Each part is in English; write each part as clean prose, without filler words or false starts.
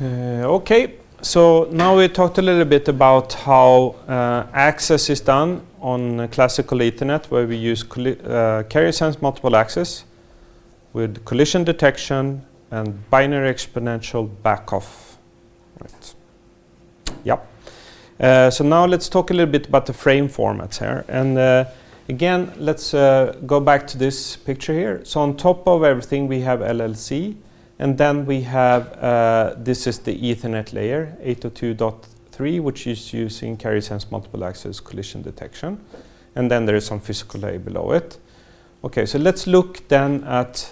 Okay, so now we talked a little bit about how access is done on classical Ethernet, where we use carrier sense multiple access with collision detection and binary exponential backoff. Right. Yep. So now let's talk a little bit about the frame formats here. And again, let's go back to this picture here. So on top of everything, we have LLC. And then we have, this is the Ethernet layer, 802.3, which is using carrier sense multiple access collision detection. And then there is some physical layer below it. Okay, so let's look then at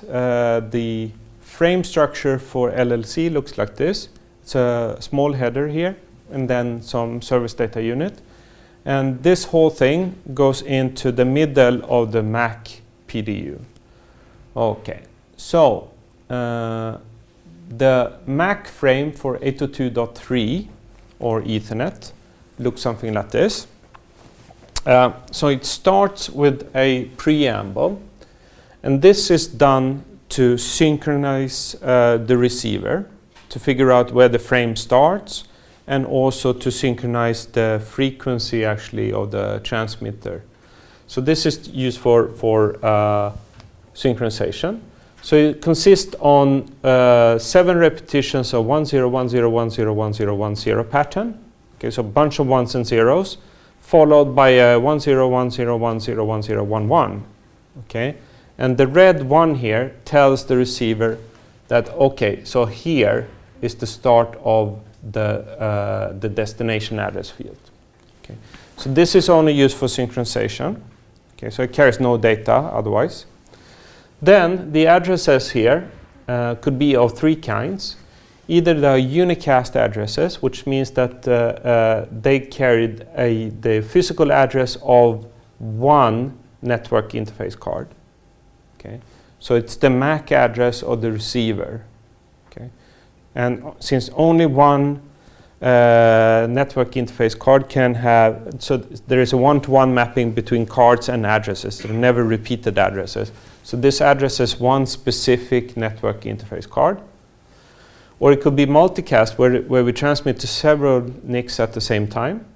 the frame structure for LLC. Looks like this. It's a small header here, and then some service data unit. And this whole thing goes into the middle of the Mac PDU. Okay, so the Mac frame for 802.3 or Ethernet looks something like this. So it starts with a preamble, and this is done to synchronize the receiver, to figure out where the frame starts, and also to synchronize the frequency actually of the transmitter. So this is used for synchronization. So it consists on 7 repetitions of 1 0 1 0 1 0 1 0 1 0 pattern. Okay, so a bunch of ones and zeros, followed by a 1 0 1 0 1 0 1 0 1 1. Okay, and the red one here tells the receiver that okay, so here is the start of the destination address field. Okay, so this is only used for synchronization. Okay, so it carries no data otherwise. Then the addresses here could be of 3 kinds. Either the unicast addresses, which means that they carried the physical address of one network interface card. Okay, so it's the MAC address of the receiver. Okay, and since only one network interface card can have, so there is a one-to-one mapping between cards and addresses. There are never repeated addresses. So this addresses one specific network interface card. Or it could be multicast, where we transmit to several NICs at the same time.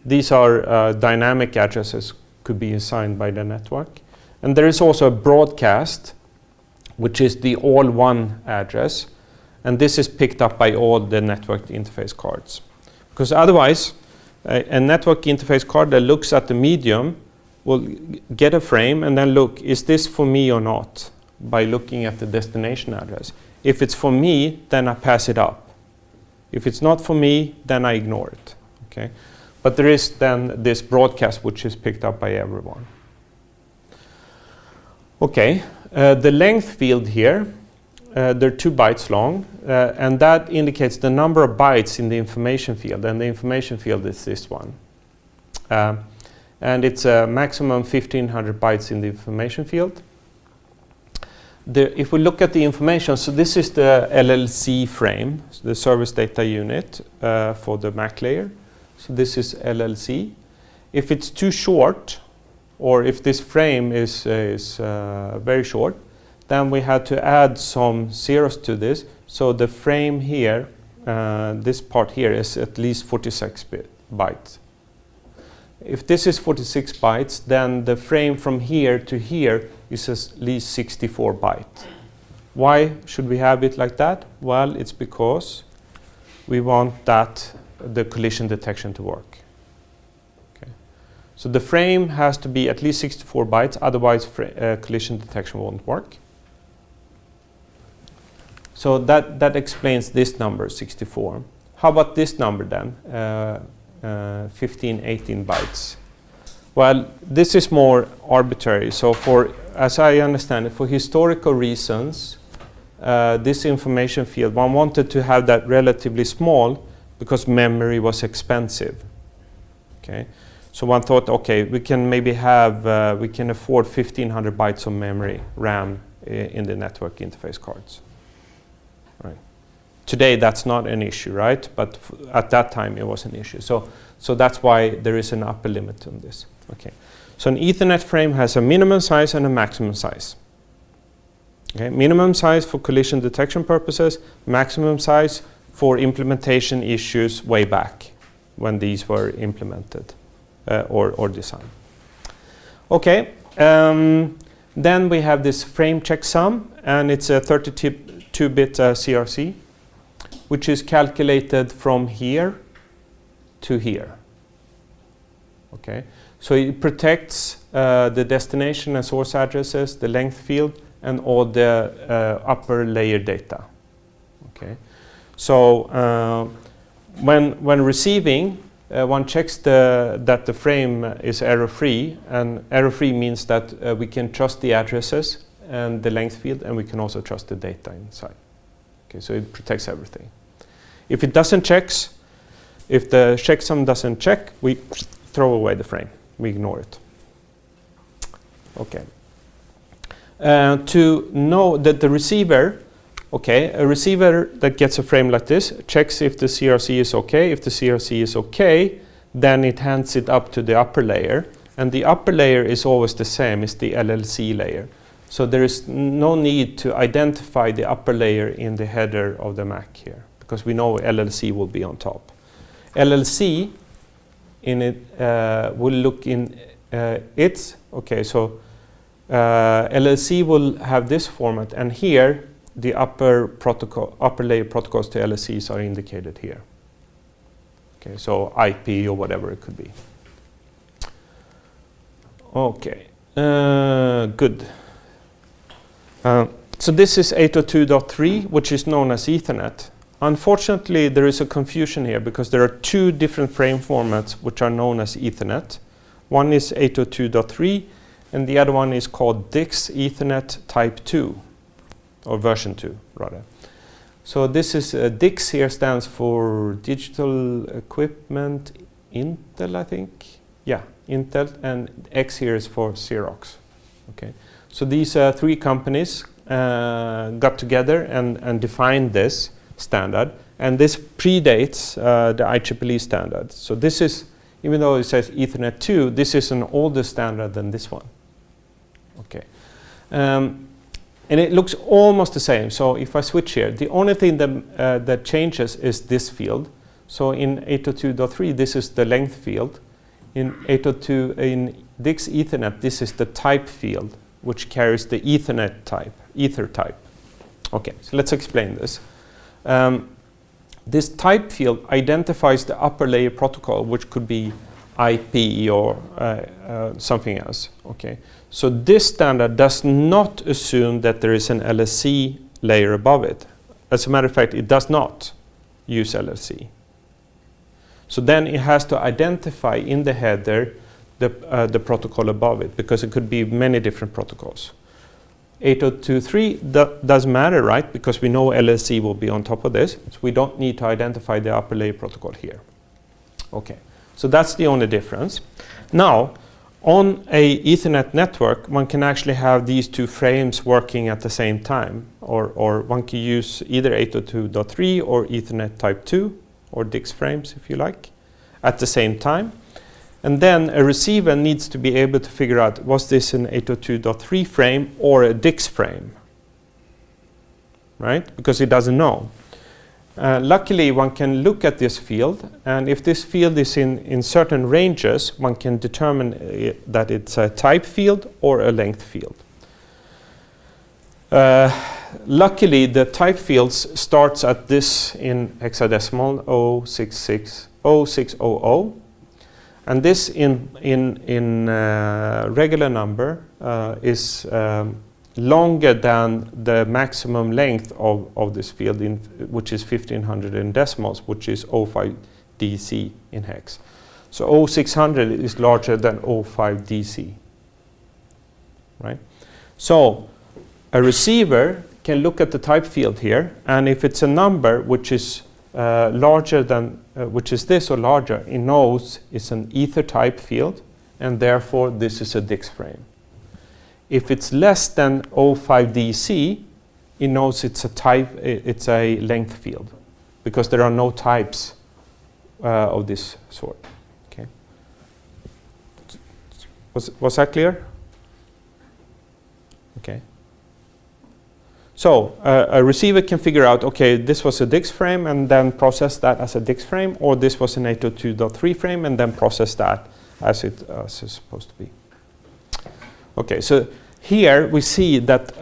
These are dynamic addresses, could be assigned by the network. And there is also a broadcast, which is the all-one address. And this is picked up by all the network interface cards. Because otherwise, a network interface card that looks at the medium will get a frame and then look, is this for me or not? By looking at the destination address. If it's for me, then I pass it up. If it's not for me, then I ignore it. Okay? But there is then this broadcast which is picked up by everyone. Okay, the length field here, they're 2 bytes long, and that indicates the number of bytes in the information field, and the information field is this one. And it's a maximum 1500 bytes in the information field. If we look at the information, so this is the LLC frame, so the service data unit for the MAC layer. So this is LLC. If it's too short, or if this frame is very short, then we had to add some zeros to this. So the frame here, this part here is at least 46 bytes. If this is 46 bytes, then the frame from here to here is at least 64 bytes. Why should we have it like that? Well, it's because we want the collision detection to work. Okay. So the frame has to be at least 64 bytes, otherwise collision detection won't work. So that explains this number, 64. How about this number then? 15, 18 bytes. Well, this is more arbitrary. So as I understand it, for historical reasons, this information field, one wanted to have that relatively small because memory was expensive. Okay, so one thought, okay, we can maybe have, we can afford 1500 bytes of memory, RAM, in the network interface cards. Right. Today that's not an issue, right? But at that time it was an issue. So that's why there is an upper limit on this. Okay. So an Ethernet frame has a minimum size and a maximum size. Okay. Minimum size for collision detection purposes, maximum size for implementation issues way back when these were implemented or designed. Okay, then we have this frame checksum, and it's a 32-bit CRC, which is calculated from here to here. Okay, so it protects the destination and source addresses, the length field, and all the upper layer data. Okay, so when receiving, one checks that the frame is error-free, and error-free means that we can trust the addresses and the length field, and we can also trust the data inside. Okay, so it protects everything. If it doesn't checks, if the checksum doesn't check, we throw away the frame. We ignore it. Okay. To know that the receiver, okay, a receiver that gets a frame like this checks if the CRC is okay. If the CRC is okay, then it hands it up to the upper layer. And the upper layer is always the same, it's the LLC layer. So there is no need to identify the upper layer in the header of the Mac here, because we know LLC will be on top. LLC in it will look in its, okay, so LLC will have this format, and here the upper layer protocols to LLCs are indicated here. Okay, so IP or whatever it could be. Okay, good. So this is 802.3, which is known as Ethernet. Unfortunately, there is a confusion here because there are two different frame formats which are known as Ethernet. One is 802.3, and the other one is called DICS Ethernet Type 2, or version 2, rather. So this is DICS here stands for Digital Equipment Intel, I think. Yeah, Intel, and X here is for Xerox. Okay, so these three companies got together and defined this standard, and this predates the IEEE standard. So this is, even though it says Ethernet 2, this is an older standard than this one. Okay, and it looks almost the same. So if I switch here, the only thing that changes is this field. So in 802.3, this is the length field. In 802, in DICS Ethernet, this is the type field, which carries the Ethernet type, ether type. Okay, so let's explain this. This type field identifies the upper layer protocol, which could be IP or something else. Okay, so this standard does not assume that there is an LSC layer above it. As a matter of fact, it does not use LSC. So then it has to identify in the header the protocol above it, because it could be many different protocols. 802.3 doesn't matter, right? Because we know LSC will be on top of this. So we don't need to identify the upper layer protocol here. Okay, so that's the only difference. Now, on a Ethernet network, one can actually have these two frames working at the same time, or one can use either 802.3 or Ethernet Type 2, or DICS frames if you like, at the same time. And then a receiver needs to be able to figure out, was this an 802.3 frame or a DICS frame? Right? Because it doesn't know. Luckily, one can look at this field, and if this field is in certain ranges, one can determine that it's a type field or a length field. Luckily, the type fields starts at this in hexadecimal 0600, and this in regular number is longer than the maximum length of this field, which is 1500 in decimals, which is 05 DC in hex. So 0600 is larger than 05 DC, right? So a receiver can look at the type field here, and if it's a number which is larger than, which is this or larger, it knows it's an ether type field, and therefore this is a DICS frame. If it's less than 05 DC, it knows it's a type, it's a length field, because there are no types of this sort. Okay. Was that clear? Okay. So a receiver can figure out, okay, this was a DIX frame and then process that as a DIX frame, or this was an 802.3 frame and then process that as it's supposed to be. Okay, so here we see that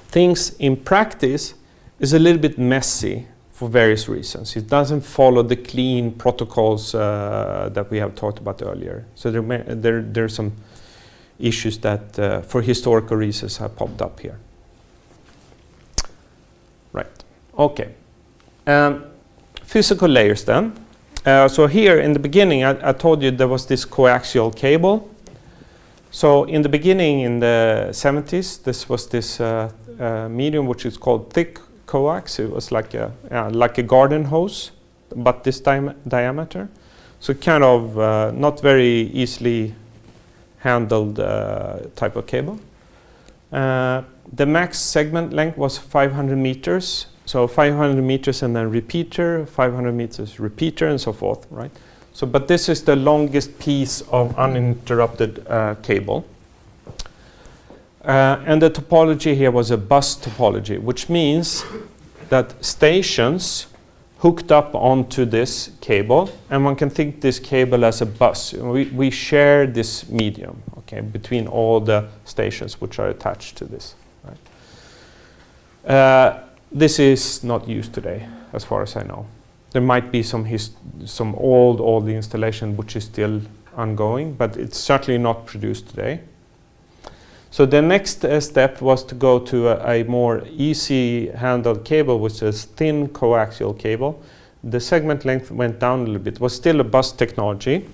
things in practice is a little bit messy for various reasons. It doesn't follow the clean protocols that we have talked about earlier. So there are some issues that for historical reasons have popped up here. Right, okay. Physical layers then. So here in the beginning I told you there was this coaxial cable. So in the beginning in the 70s this was this medium which is called thick coax. It was like a garden hose but this diameter. So kind of not very easily handled type of cable. The max segment length was 500 meters. So 500 meters and then repeater, 500 meters repeater and so forth, right? So, but this is the longest piece of uninterrupted cable. And the topology here was a bus topology, which means that stations hooked up onto this cable, and one can think this cable as a bus. We share this medium, okay, between all the stations which are attached to this. Right? This is not used today, as far as I know. There might be some old installation which is still ongoing, but it's certainly not produced today. So the next step was to go to a more easy handled cable, which is thin coaxial cable. The segment length went down a little bit. It was still a bus technology.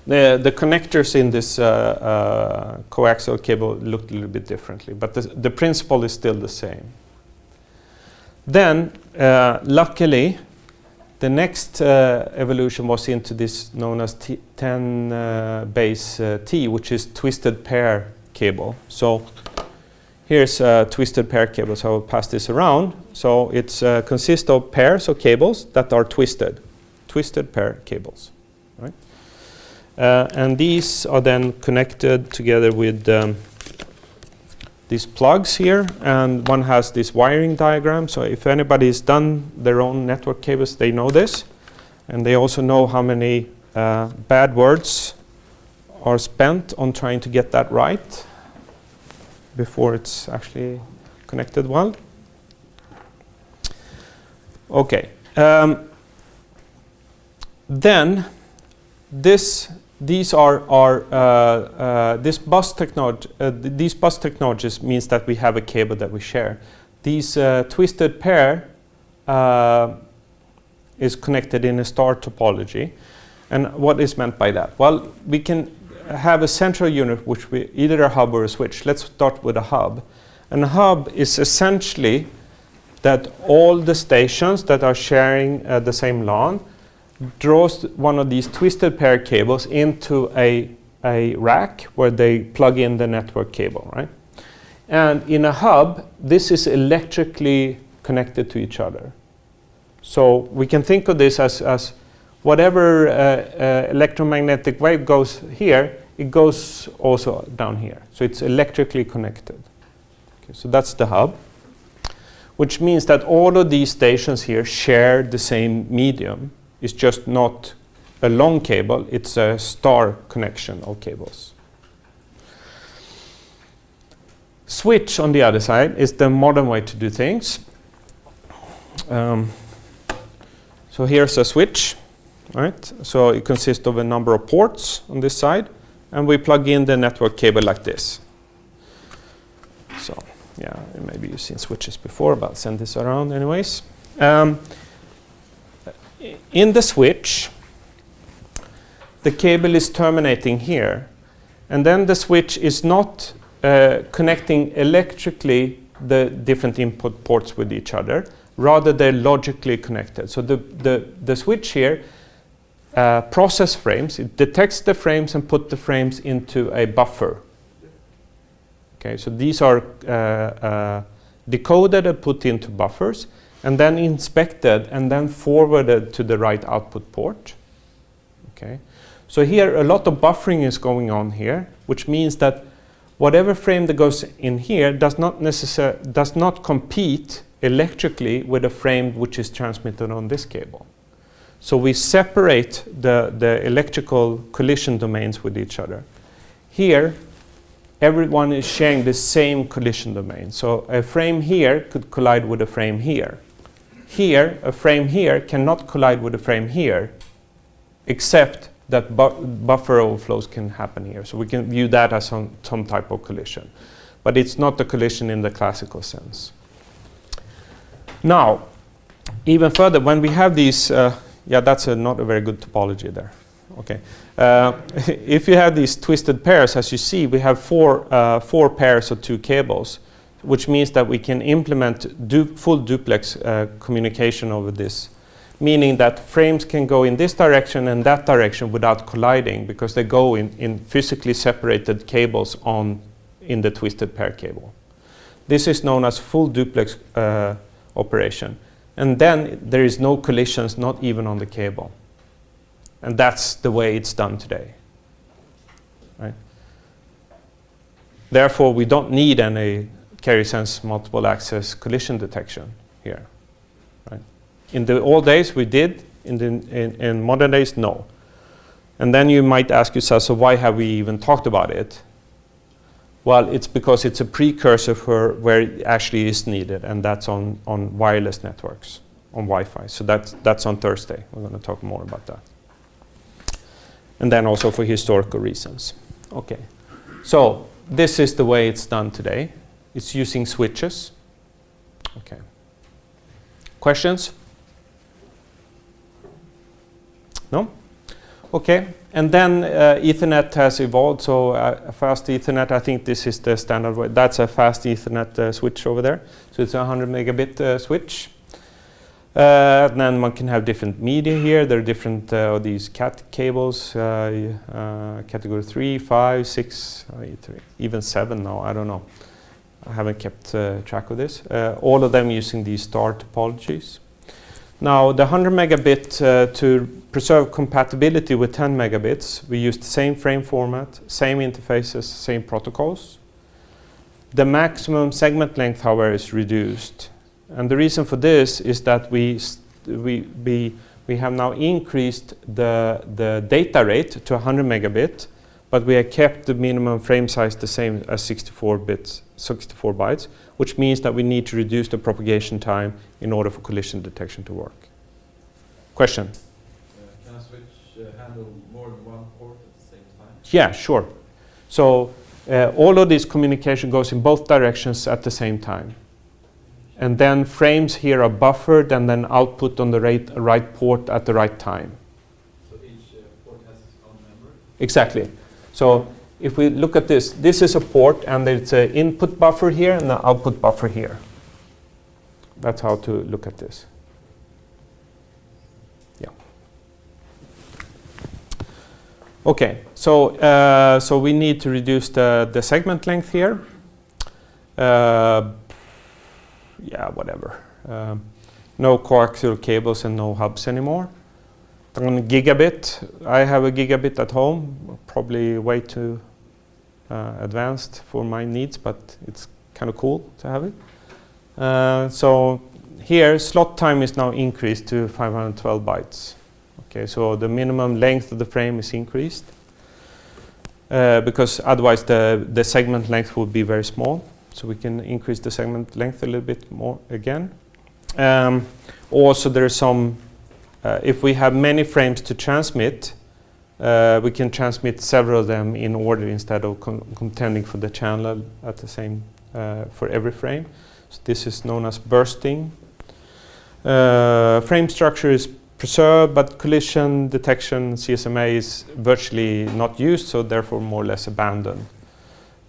The connectors in this coaxial cable looked a little bit differently, but the principle is still the same. Then, luckily, the next evolution was into this known as 10 base T, which is twisted pair cable. So here's a twisted pair cable. So I'll pass this around. So it consists of pairs of cables that are twisted pair cables. Right? And these are then connected together with these plugs here, and one has this wiring diagram. So if anybody's done their own network cables, they know this, and they also know how many bad words are spent on trying to get that right before it's actually connected well. Okay. Then these bus technologies means that we have a cable that we share. These twisted pair is connected in a star topology. And what is meant by that? Well, we can have a central unit which we either a hub or a switch. Let's start with a hub. And a hub is essentially that all the stations that are sharing the same LAN draws one of these twisted pair cables into a rack where they plug in the network cable, right? And in a hub, this is electrically connected to each other. So we can think of this as whatever electromagnetic wave goes here, it goes also down here. So it's electrically connected. Okay, so that's the hub, which means that all of these stations here share the same medium. It's just not a long cable, it's a star connection of cables. Switch, on the other side, is the modern way to do things. So here's a switch, right? So it consists of a number of ports on this side, and we plug in the network cable like this. So, yeah, maybe you've seen switches before, but I'll send this around anyways. In the switch, the cable is terminating here, and then the switch is not connecting electrically the different input ports with each other, rather they're logically connected. So the switch here process frames, it detects the frames and put the frames into a buffer. Okay, so these are decoded and put into buffers, and then inspected and then forwarded to the right output port. Okay, so here a lot of buffering is going on here, which means that whatever frame that goes in here does not compete electrically with a frame which is transmitted on this cable. So we separate the electrical collision domains with each other. Here, everyone is sharing the same collision domain. So a frame here could collide with a frame here. Here, a frame here cannot collide with a frame here, except that buffer overflows can happen here. So we can view that as some type of collision. But it's not a collision in the classical sense. Now, even further, when we have these, yeah, that's not a very good topology there. Okay. If you have these twisted pairs, as you see, we have four pairs of 2 cables, which means that we can implement full duplex communication over this, meaning that frames can go in this direction and that direction without colliding, because they go in physically separated cables in the twisted pair cable. This is known as full duplex operation. And then there is no collisions, not even on the cable. And that's the way it's done today. Right? Therefore, we don't need any carrier sense multiple access collision detection here. Right? In the old days, we did. In modern days, no. And then you might ask yourself, so why have we even talked about it? Well, it's because it's a precursor for where it actually is needed, and that's on wireless networks, on Wi-Fi. So that's on Thursday. We're going to talk more about that. And then also for historical reasons. Okay. So this is the way it's done today. It's using switches. Okay. Questions? No? Okay. And then Ethernet has evolved. So fast Ethernet, I think this is the standard way. That's a fast Ethernet switch over there. So it's a 100 megabit switch. Then one can have different media here. There are different these CAT cables, category 3, 5, 6, 8, even 7 now. I don't know. I haven't kept track of this. All of them using these star topologies. Now, the 100 megabit, to preserve compatibility with 10 megabits, we use the same frame format, same interfaces, same protocols. The maximum segment length, however, is reduced. And the reason for this is that we have now increased the data rate to 100 megabit, but we have kept the minimum frame size the same as 64 bytes, which means that we need to reduce the propagation time in order for collision detection to work. Question? Can a switch handle more than one port at the same time? Yeah, sure. So all of this communication goes in both directions at the same time. And then frames here are buffered and then output on the right port at the right time. So each port has its own memory? Exactly. So if we look at this, this is a port and it's an input buffer here and an output buffer here. That's how to look at this. Yeah. Okay, so we need to reduce the segment length here. Yeah, whatever. No coaxial cables and no hubs anymore. On gigabit, I have a gigabit at home, probably way too advanced for my needs, but it's kind of cool to have it. So here, slot time is now increased to 512 bytes. Okay, so the minimum length of the frame is increased because otherwise the segment length would be very small. So we can increase the segment length a little bit more again. Also, there's some, if we have many frames to transmit, we can transmit several of them in order instead of contending for the channel at the same, for every frame. So this is known as bursting. Frame structure is preserved, but collision detection, CSMA, is virtually not used, so therefore more or less abandoned.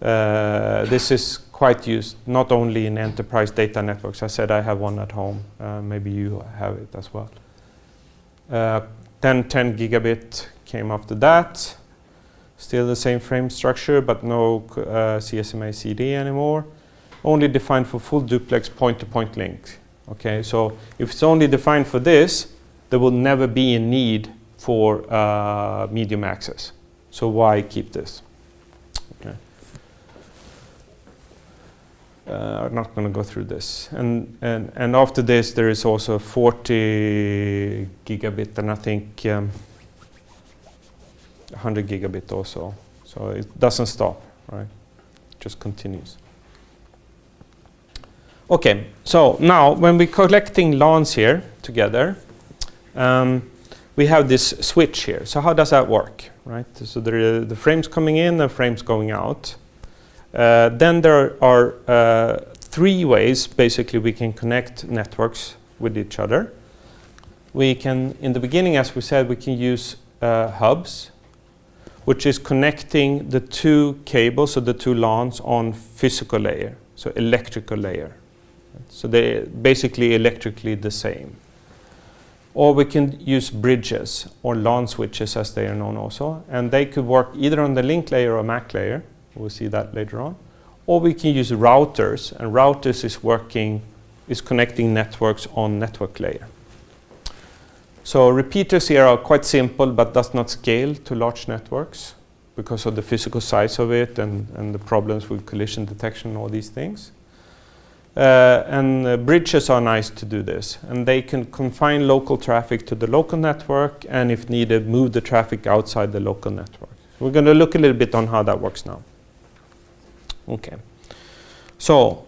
This is quite used, not only in enterprise data networks. I said I have one at home. Maybe you have it as well. Then 10 gigabit came after that. Still the same frame structure, but no CSMA CD anymore. Only defined for full duplex point-to-point link. Okay, so if it's only defined for this, there will never be a need for medium access. So why keep this? Okay. I'm not going to go through this. And after this, there is also 40 gigabit, and I think 100 gigabit also. So it doesn't stop, right? It just continues. Okay, so now when we're collecting LANs here together, we have this switch here. So how does that work, right? So there are the frames coming in and frames going out. Then there are 3 ways, basically, we can connect networks with each other. We can, in the beginning, as we said, we can use hubs, which is connecting the 2 cables, or the 2 LANs, on physical layer, so electrical layer. So they're basically electrically the same. Or we can use bridges, or LAN switches as they are known also, and they could work either on the link layer or MAC layer. We'll see that later on. Or we can use routers, and routers is connecting networks on network layer. So repeaters here are quite simple, but does not scale to large networks because of the physical size of it and the problems with collision detection and all these things. Bridges are nice to do this, and they can confine local traffic to the local network, and if needed, move the traffic outside the local network. We're going to look a little bit on how that works now. Okay, so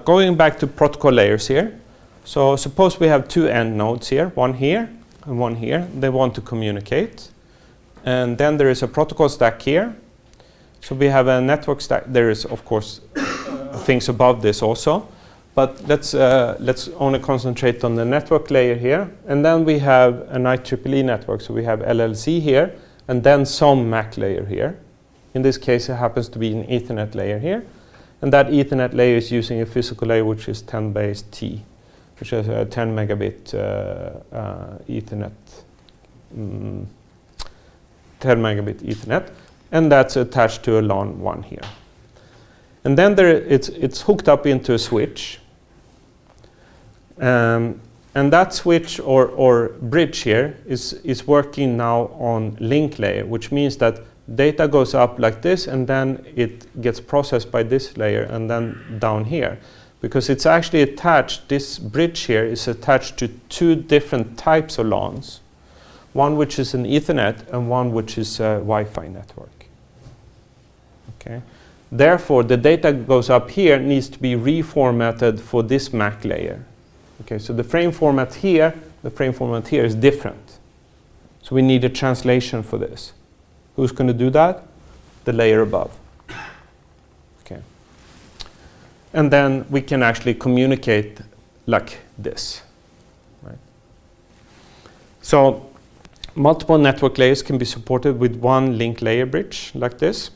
going back to protocol layers here. So suppose we have 2 end nodes here, one here and one here. They want to communicate, and then there is a protocol stack here. So we have a network stack. There is, of course, things above this also, but let's only concentrate on the network layer here. And then we have an IEEE network. So we have LLC here, and then some MAC layer here. In this case, it happens to be an Ethernet layer here. And that Ethernet layer is using a physical layer, which is 10 base T, which is a 10 megabit Ethernet, 10 megabit Ethernet. And that's attached to a LAN 1 here. And then it's hooked up into a switch. And that switch or bridge here is working now on link layer, which means that data goes up like this, and then it gets processed by this layer and then down here. Because it's actually attached, this bridge here is attached to 2 different types of LANs. One which is an Ethernet and one which is a Wi-Fi network. Okay. Therefore, the data goes up here needs to be reformatted for this MAC layer. Okay, so the frame format here is different. So we need a translation for this. Who's going to do that? The layer above. Okay. And then we can actually communicate like this. Right? So multiple network layers can be supported with one link layer bridge like this.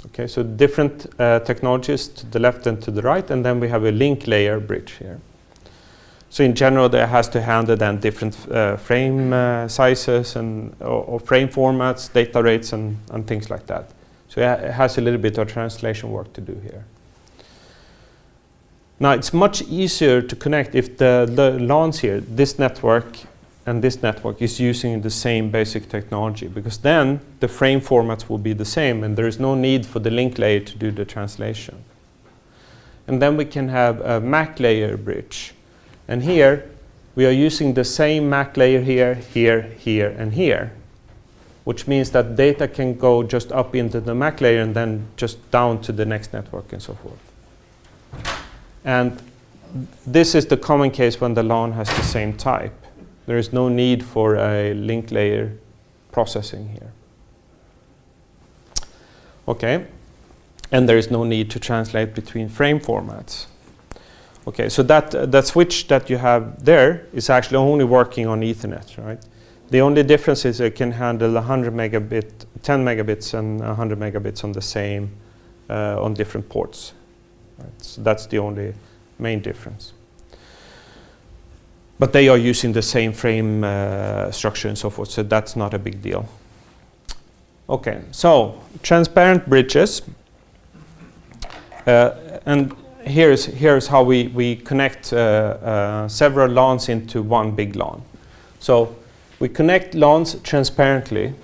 Okay, so different technologies to the left and to the right, and then we have a link layer bridge here. So in general, there has to handle then different frame sizes or frame formats, data rates, and things like that. So it has a little bit of translation work to do here. Now, it's much easier to connect if the LANs here, this network and this network, is using the same basic technology, because then the frame formats will be the same, and there is no need for the link layer to do the translation. And then we can have a MAC layer bridge. And here, we are using the same MAC layer here, here, here, and here, which means that data can go just up into the MAC layer and then just down to the next network and so forth. And this is the common case when the LAN has the same type. There is no need for a link layer processing here. Okay, and there is no need to translate between frame formats. Okay, so that switch that you have there is actually only working on Ethernet, right? The only difference is it can handle 100 megabit, 10 megabits and 100 megabits on the same, on different ports. Right? So that's the only main difference. But they are using the same frame structure and so forth, so that's not a big deal. Okay, so transparent bridges. And here's how we connect several LANs into one big LAN. So we connect LANs transparently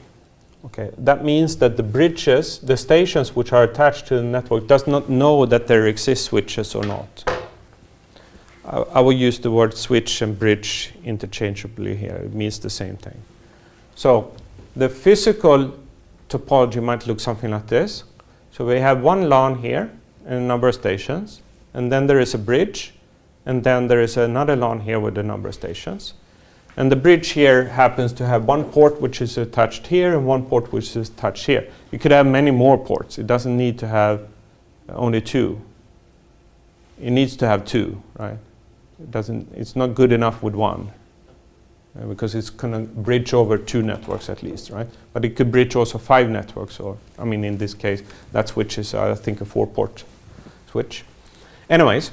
Okay, that means that the bridges, the stations which are attached to the network, does not know that there exist switches or not. I will use the word switch and bridge interchangeably here. It means the same thing. So the physical topology might look something like this. So we have one LAN here and a number of stations, and then there is a bridge, and then there is another LAN here with a number of stations. And the bridge here happens to have one port which is attached here and one port which is attached here. You could have many more ports. It doesn't need to have only two. It needs to have two, right? It's not good enough with one because it's going to bridge over two networks at least, right? But it could bridge also 5 networks, or I mean, in this case, that switch is, I think, a 4-port switch. Anyways,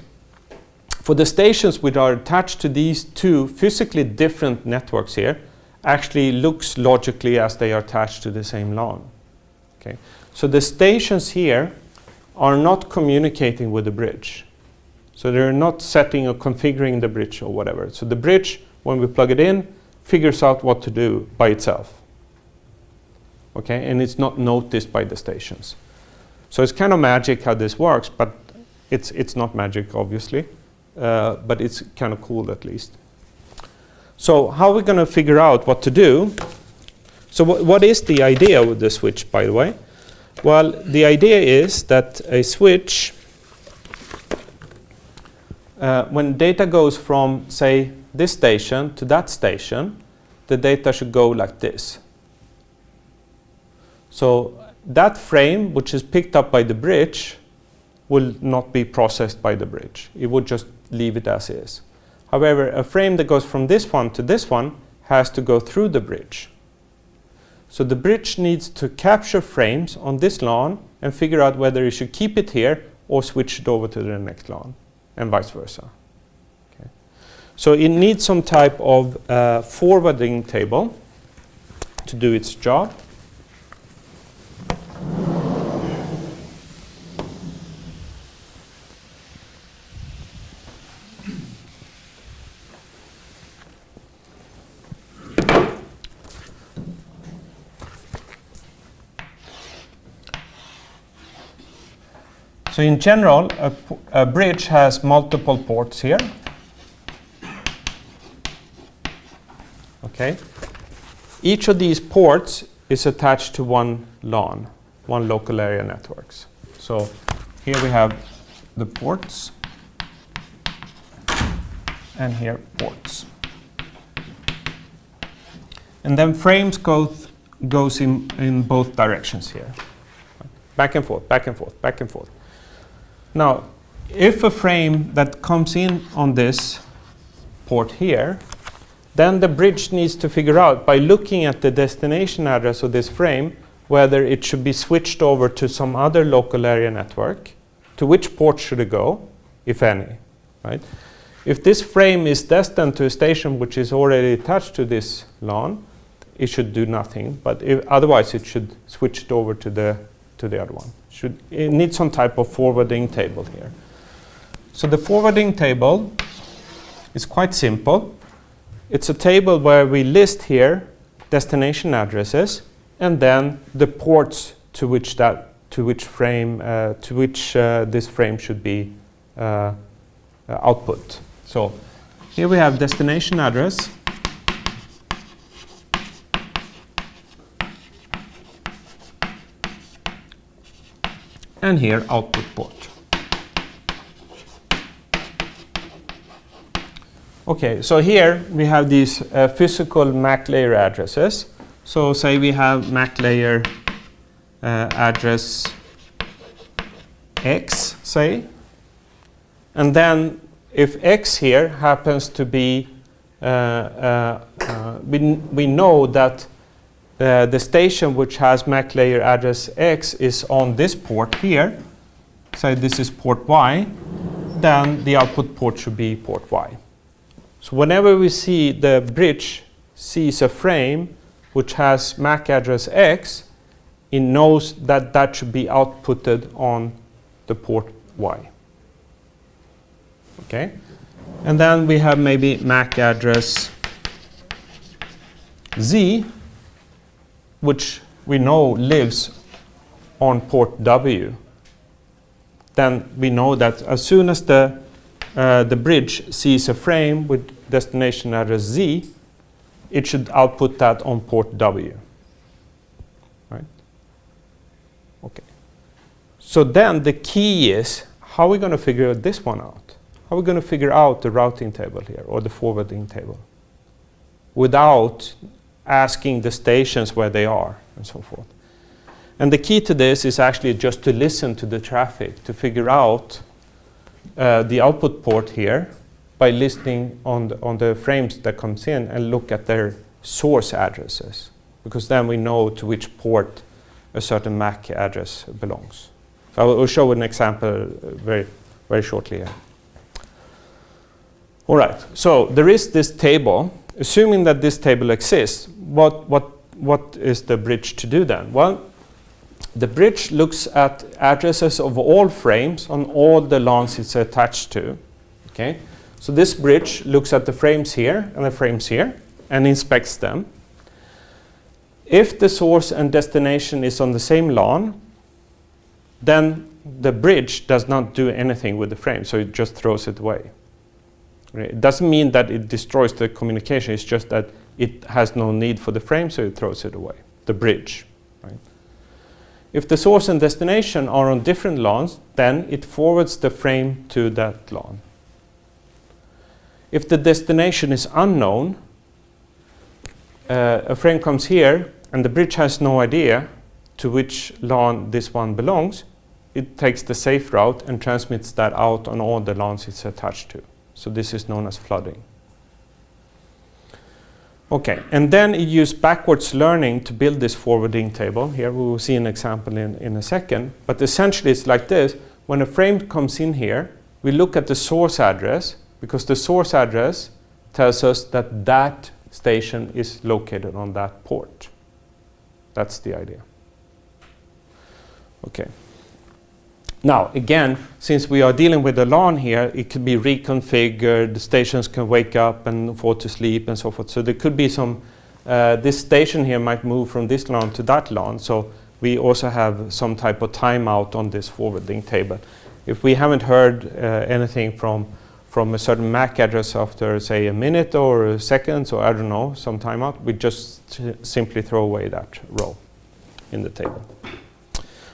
for the stations which are attached to these two physically different networks here, actually looks logically as they are attached to the same LAN. Okay, so the stations here are not communicating with the bridge. So they're not setting or configuring the bridge or whatever. So the bridge, when we plug it in, figures out what to do by itself. Okay, and it's not noticed by the stations. So it's kind of magic how this works, but it's not magic, obviously. But it's kind of cool at least. So how are we going to figure out what to do? So what is the idea with the switch, by the way? Well, the idea is that a switch, when data goes from, say, this station to that station, the data should go like this. So that frame, which is picked up by the bridge, will not be processed by the bridge. It would just leave it as is. However, a frame that goes from this one to this one has to go through the bridge. So the bridge needs to capture frames on this LAN and figure out whether it should keep it here or switch it over to the next LAN, and vice versa. Okay. So it needs some type of forwarding table to do its job. So in general, a bridge has multiple ports here. Okay. Each of these ports is attached to one LAN, one local area networks. So here we have the ports, and here ports. And then frames goes in both directions here. Back and forth, back and forth, back and forth. Now, if a frame that comes in on this port here, then the bridge needs to figure out, by looking at the destination address of this frame, whether it should be switched over to some other local area network, to which port should it go, if any, right? If this frame is destined to a station which is already attached to this LAN, it should do nothing, but otherwise it should switch it over to the other one. It needs some type of forwarding table here. So the forwarding table is quite simple. It's a table where we list here destination addresses and then the ports to which this frame should be output. So here we have destination address. And here, output port. Okay, so here we have these physical MAC layer addresses. So say we have MAC layer address X, say. And then if X here happens to be, we know that the station which has MAC layer address X is on this port here. Say this is port Y, then the output port should be port Y. So whenever we see the bridge sees a frame which has MAC address X, it knows that that should be outputted on the port Y. Okay? And then we have maybe MAC address Z, which we know lives on port W, then we know that as soon as the bridge sees a frame with destination address Z, it should output that on port W. Right? Okay. So then the key is, how are we going to figure this one out? How are we going to figure out the routing table here, or the forwarding table, without asking the stations where they are, and so forth? And the key to this is actually just to listen to the traffic, to figure out the output port here by listening on the frames that comes in and look at their source addresses, because then we know to which port a certain MAC address belongs. So I will show an example very, very shortly here. All right, so there is this table. Assuming that this table exists, what is the bridge to do then? Well, the bridge looks at addresses of all frames on all the LANs it's attached to. Okay, so this bridge looks at the frames here and the frames here and inspects them. If the source and destination is on the same LAN, then the bridge does not do anything with the frame, so it just throws it away. It doesn't mean that it destroys the communication, it's just that it has no need for the frame, so it throws it away, the bridge. Right? If the source and destination are on different LANs, then it forwards the frame to that LAN. If the destination is unknown, a frame comes here and the bridge has no idea to which LAN this one belongs, it takes the safe route and transmits that out on all the LANs it's attached to. So this is known as flooding. Okay, and then you use backwards learning to build this forwarding table. Here we will see an example in a second. But essentially it's like this. When a frame comes in here, we look at the source address, because the source address tells us that that station is located on that port. That's the idea. Okay. Now, again, since we are dealing with a LAN here, it could be reconfigured, the stations can wake up and fall to sleep and so forth. So there could be some, this station here might move from this LAN to that LAN. So we also have some type of timeout on this forwarding table. If we haven't heard anything from a certain MAC address after, say, a minute or a second, or I don't know, some timeout, we just simply throw away that row in the table.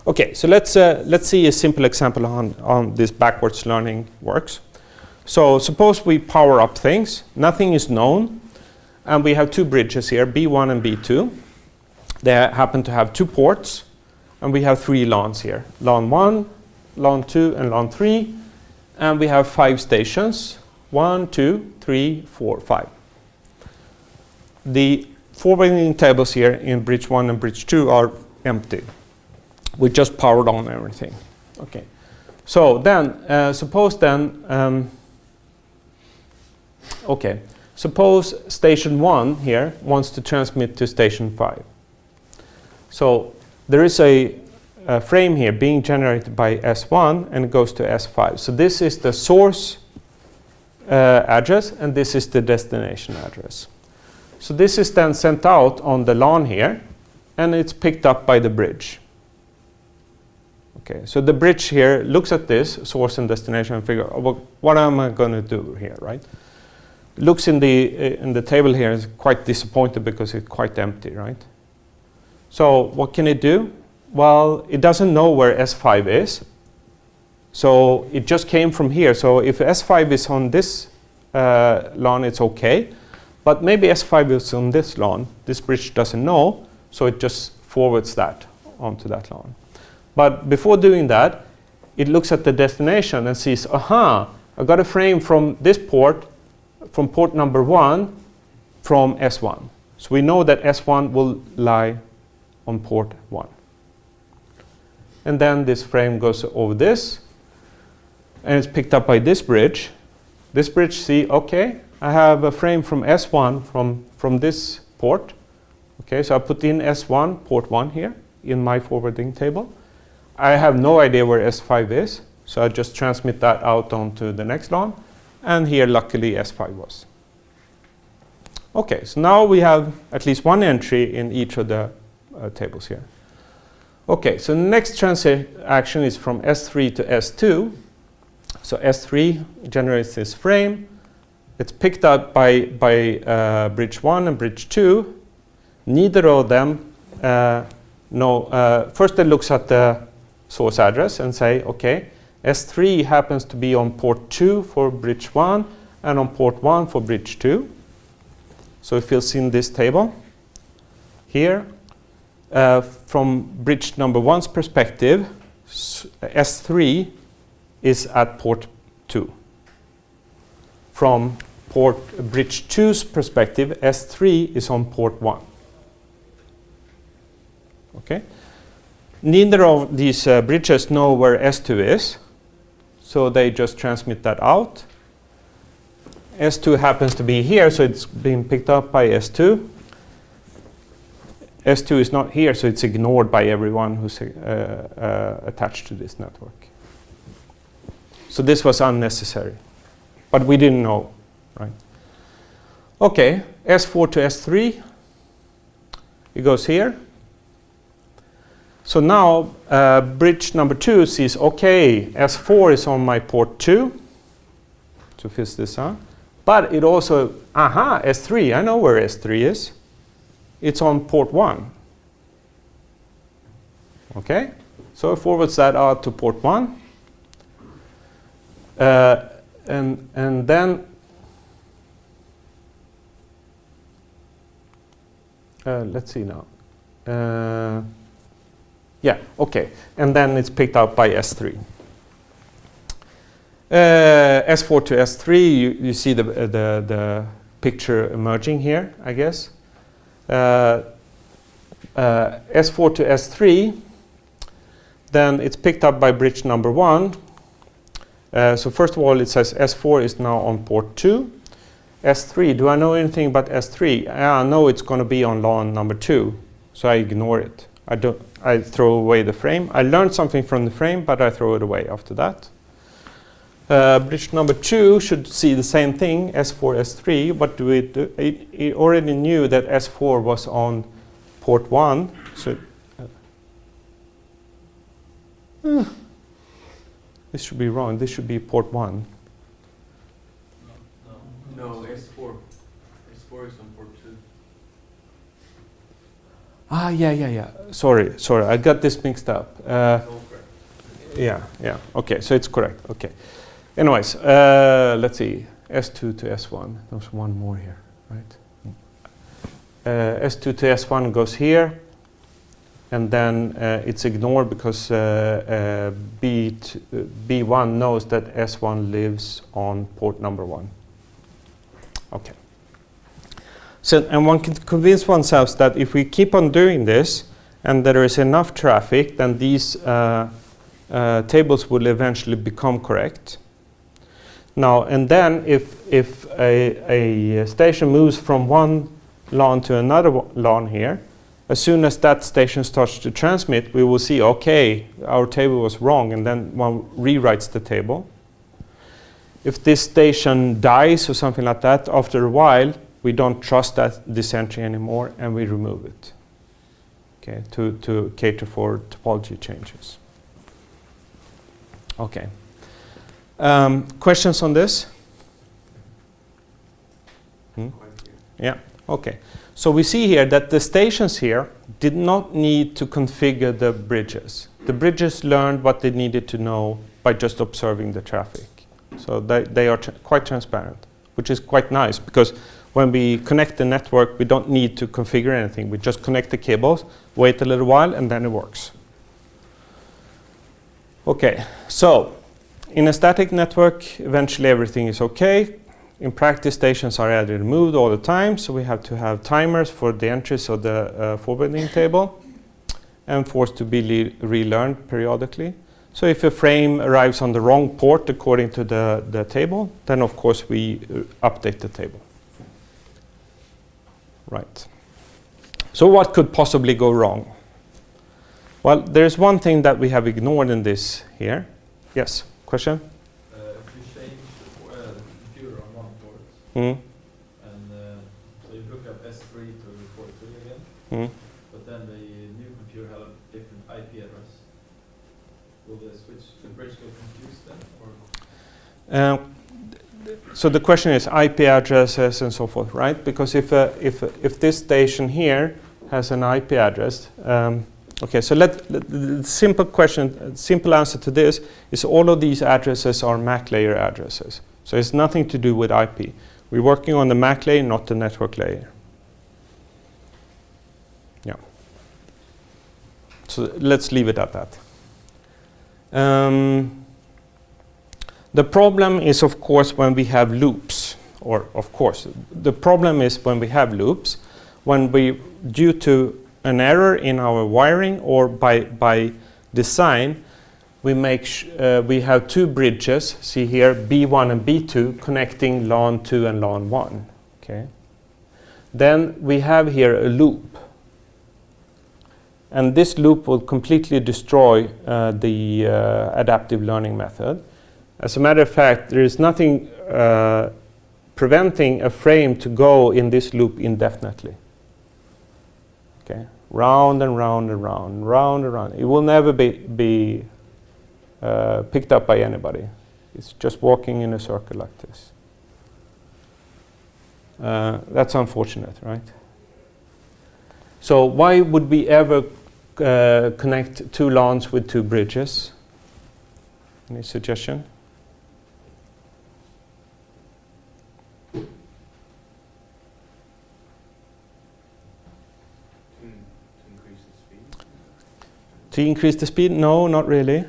Okay, so let's see a simple example on this backwards learning works. So suppose we power up things, nothing is known, and we have two bridges here, B1 and B2. They happen to have two ports, and we have three LANs here, LAN 1, LAN 2, and LAN 3, and we have 5 stations, 1, 2, 3, 4, 5. The forwarding tables here in bridge 1 and bridge 2 are empty. We just powered on everything. Okay. So then, suppose station 1 here wants to transmit to station 5. So there is a frame here being generated by S1 and it goes to S5. So this is the source address and this is the destination address. So this is then sent out on the LAN here and it's picked up by the bridge. Okay, so the bridge here looks at this source and destination and figure, oh, well, what am I going to do here, right? Looks in the table here is quite disappointed because it's quite empty, right? So what can it do? Well, it doesn't know where S5 is. So it just came from here. So if S5 is on this LAN, it's okay. But maybe S5 is on this LAN. This bridge doesn't know, so it just forwards that onto that LAN. But before doing that, it looks at the destination and sees, aha, I got a frame from this port, from port number 1, from S1. So we know that S1 will lie on port 1. And then this frame goes over this, and it's picked up by this bridge. This bridge see, okay, I have a frame from S1 from this port. Okay, so I put in S1, port 1 here, in my forwarding table. I have no idea where S5 is, so I just transmit that out onto the next LAN, and here luckily S5 was. Okay, so now we have at least one entry in each of the tables here. Okay, so the next transaction is from S3 to S2. So S3 generates this frame. It's picked up by bridge 1 and bridge 2. Neither of them first it looks at the source address and say, okay, S3 happens to be on port 2 for bridge 1 and on port 1 for bridge 2. So it fills in this table here. From bridge number 1's perspective, S3 is at port 2. From bridge 2's perspective, S3 is on port 1. Okay. Neither of these bridges know where S2 is, so they just transmit that out. S2 happens to be here, so it's being picked up by S2. S2 is not here, so it's ignored by everyone who's attached to this network. So this was unnecessary, but we didn't know, right? Okay, S4 to S3, it goes here. So now bridge number 2 sees, okay, S4 is on my port 2, to fill this out. But it also, S3, I know where S3 is. It's on port 1. Okay, so it forwards that out to port 1. And then, let's see now. Yeah, okay. And then it's picked up by S3. S4 to S3, you see the picture emerging here, I guess. S4 to S3, then it's picked up by bridge number 1. So first of all, it says S4 is now on port 2. S3, do I know anything about S3? I know it's going to be on LAN number 2, so I ignore it. I throw away the frame. I learned something from the frame, but I throw it away after that. Bridge number 2 should see the same thing, S4, S3. What do it do? It already knew that S4 was on port 1. So this should be wrong. This should be port 1. No, S4. S4 is on port 2. Yeah. Sorry. I got this mixed up. Yeah. Okay, so it's correct. Okay. Anyways, let's see. S2 to S1. There's one more here, right? S2 to S1 goes here, and then it's ignored because B1 knows that S1 lives on port number 1. Okay. So, and one can convince oneself that if we keep on doing this, and there is enough traffic, then these tables will eventually become correct. Now, and then if a station moves from one LAN to another LAN here, as soon as that station starts to transmit, we will see, okay, our table was wrong, and then one rewrites the table. If this station dies or something like that, after a while, we don't trust this entry anymore, and we remove it. Okay, to cater for topology changes. Okay. Questions on this? Yeah, okay. So we see here that the stations here did not need to configure the bridges. The bridges learned what they needed to know by just observing the traffic. So they are quite transparent, which is quite nice, because when we connect the network, we don't need to configure anything. We just connect the cables, wait a little while, and then it works. Okay, so in a static network, eventually everything is okay. In practice, stations are added and moved all the time, so we have to have timers for the entries of the forwarding table and forced to be relearned periodically. So if a frame arrives on the wrong port according to the table, then of course we update the table. Right. So what could possibly go wrong? Well, there's one thing that we have ignored in this here. Yes, question? If you change the computer on one port, Mm. and so you look up S3 to port 3 again, but then the new computer have a different IP address, will the bridge get confused then? Or? So the question is IP addresses and so forth, right? Because if this station here has an IP address, okay, so the simple answer to this is all of these addresses are MAC layer addresses. So it's nothing to do with IP. We're working on the MAC layer, not the network layer. Yeah. So let's leave it at that. The problem is, of course, when we have loops. The problem is when we have loops, when we, due to an error in our wiring or by design, we have two bridges, see here, B1 and B2, connecting LAN 2 and LAN 1. Okay. Then we have here a loop. And this loop will completely destroy the adaptive learning method. As a matter of fact, there is nothing preventing a frame to go in this loop indefinitely. Okay, round and round and round, round and round. It will never be picked up by anybody. It's just walking in a circle like this. That's unfortunate, right? So why would we ever connect two LANs with two bridges? Any suggestion? To increase the speed? No, not really.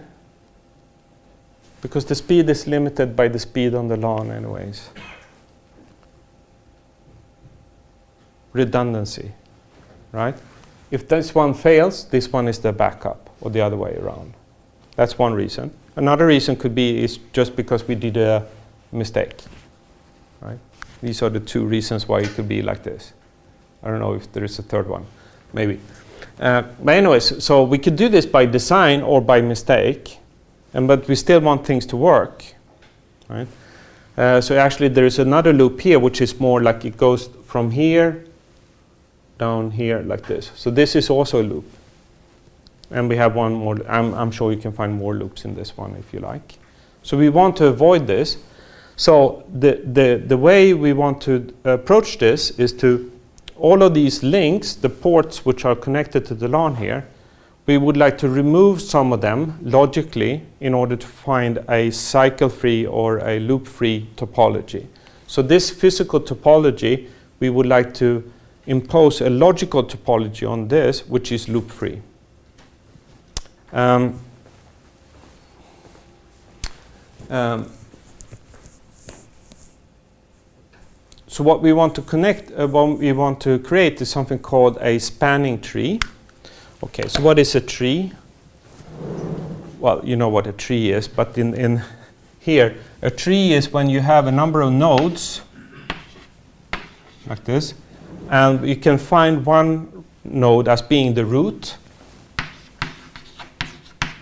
Because the speed is limited by the speed on the LAN anyways. Redundancy, right? If this one fails, this one is the backup, or the other way around. That's one reason. Another reason could be is just because we did a mistake, right? These are the two reasons why it could be like this. I don't know if there is a third one, maybe. But anyways, so we could do this by design or by mistake, but we still want things to work, right? So actually there is another loop here, which is more like it goes from here down here like this. So this is also a loop. And we have one more. I'm sure you can find more loops in this one if you like. So we want to avoid this. So the way we want to approach this is to all of these links, the ports which are connected to the LAN here, we would like to remove some of them logically in order to find a cycle-free or a loop-free topology. So this physical topology, we would like to impose a logical topology on this, which is loop-free. So what we want to what we want to create is something called a spanning tree. Okay, so what is a tree? Well, you know what a tree is, but in here, a tree is when you have a number of nodes, like this, and you can find one node as being the root,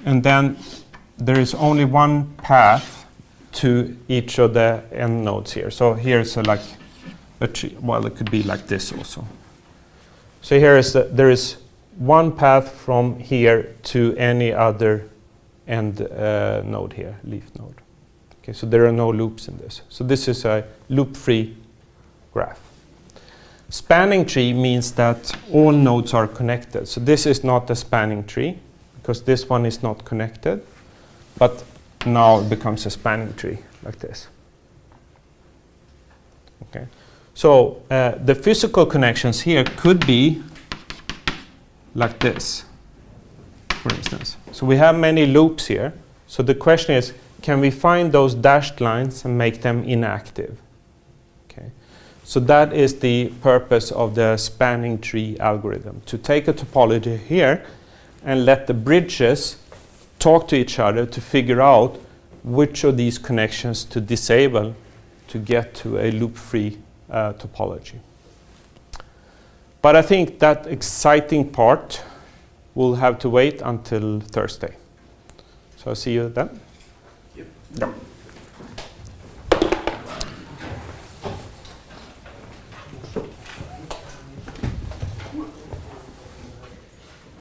and then there is only one path to each of the end nodes here. So here's like a tree. Well, it could be like this also. So here is there is one path from here to any other end node here, leaf node. Okay, so there are no loops in this. So this is a loop-free graph. Spanning tree means that all nodes are connected. So this is not a spanning tree because this one is not connected, but now it becomes a spanning tree like this. Okay. So the physical connections here could be like this, for instance. So we have many loops here. So the question is, can we find those dashed lines and make them inactive? Okay. So that is the purpose of the spanning tree algorithm, to take a topology here and let the bridges talk to each other to figure out which of these connections to disable to get to a loop-free topology. But I think that exciting part will have to wait until Thursday. So I'll see you then. Yep. Yep.